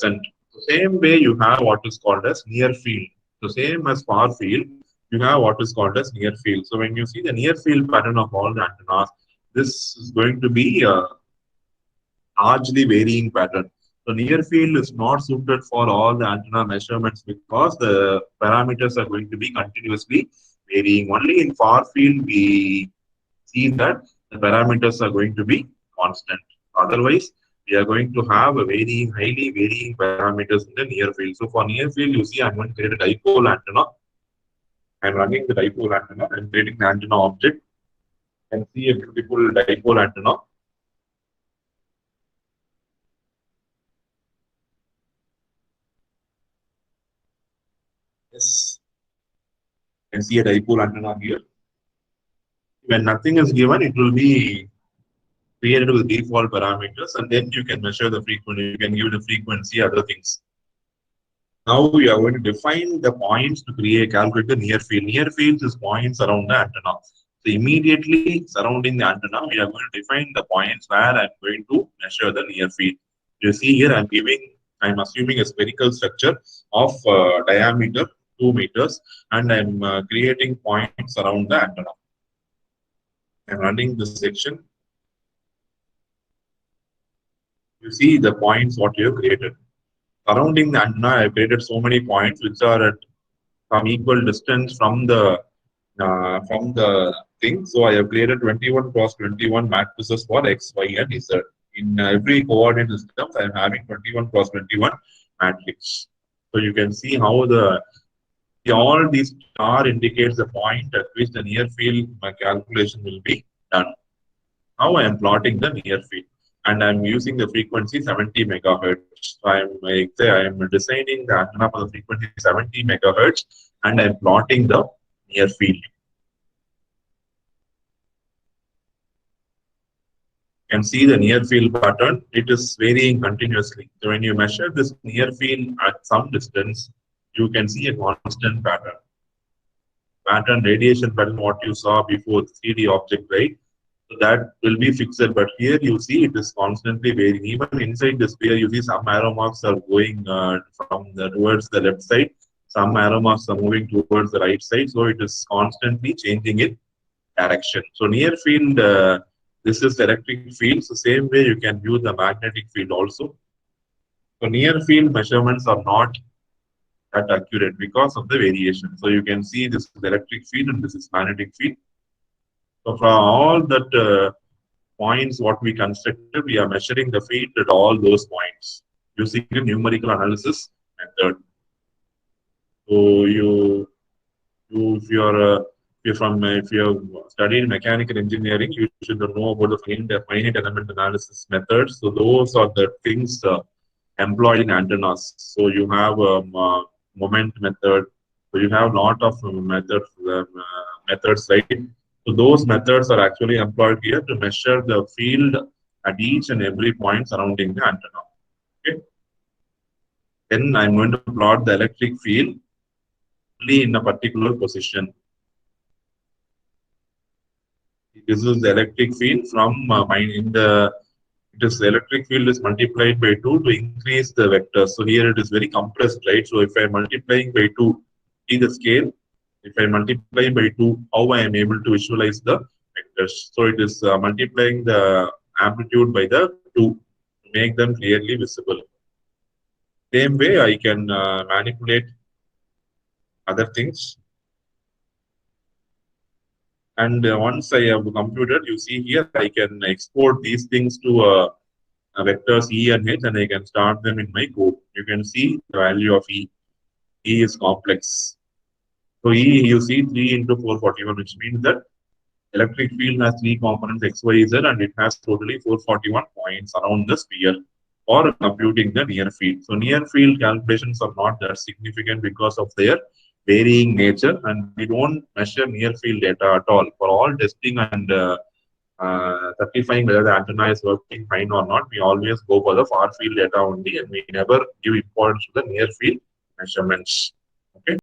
present. The same way you have what is called as near field. The same as far field, you have what is called as near field. So when you see the near field pattern of all the antennas, this is going to be a largely varying pattern. So near field is not suited for all the antenna measurements because the parameters are going to be continuously varying. Only in far field we see that the parameters are going to be constant. Otherwise, we are going to have a very highly varying parameters in the near field. So for near field, you see I'm going to create a dipole antenna. I'm running the dipole antenna. I'm creating the antenna object and see a beautiful dipole antenna. Yes, you can see a dipole antenna here. When nothing is given, it will be created with default parameters, and then you can measure the frequency. You can give the frequency, other things. Now we are going to define the points to calculate the near field. Near fields is points around the antenna. So immediately surrounding the antenna, we are going to define the points where I'm going to measure the near field. You see here, I'm assuming a spherical structure of diameter 2 meters, and I'm creating points around the antenna. I'm running this section. You see the points what you have created. Surrounding the antenna, I have created so many points which are at some equal distance from the thing. So I have created 21 cross 21 matrices for X, Y, and Z. In every coordinate system, I am having 21 cross 21 matrix. So you can see how all these star indicates the point at which the near field calculation will be done. Now I am plotting the near field, and I'm using the frequency 70 megahertz. So I am designing the antenna for the frequency 70 megahertz, and I'm plotting the near field. You can see the near field pattern. It is varying continuously. So when you measure this near field at some distance, you can see a constant pattern. Radiation pattern, what you saw before, the 3D object, right? So that will be fixed, but here you see it is constantly varying. Even inside the sphere, you see some arrow marks are going towards the left side. Some arrow marks are moving towards the right side. So it is constantly changing its direction. So near field, this is the electric field. So same way you can view the magnetic field also. So near field measurements are not that accurate because of the variation. So you can see this is the electric field and this is magnetic field. So from all that points what we constructed, we are measuring the field at all those points using a numerical analysis method. So if you have studied mechanical engineering, you should know about the finite element analysis methods. So those are the things employed in antennas. So you have moment method. So you have a lot of methods, right? So those methods are actually employed here to measure the field at each and every point surrounding the antenna. Okay. Then I'm going to plot the electric field only in a particular position. This is the electric field from the electric field is multiplied by 2 to increase the vector. So here it is very compressed, right? So if I'm multiplying by 2, see the scale. If I multiply by 2, how I am able to visualize the vectors? So it is multiplying the amplitude by the 2 to make them clearly visible. Same way I can manipulate other things. And once I have computed, you see here, I can export these things to vectors E and H, and I can start them in my code. You can see the value of E. E is complex. So E, you see 3 into 441, which means that electric field has 3 components X, Y, Z, and it has totally 441 points around the sphere for computing the near field. So near field calculations are not that significant because of their varying nature, and we don't measure near field data at all. For all testing and certifying whether the antenna is working fine or not, we always go for the far field data only, and we never give importance to the near field measurements. Okay.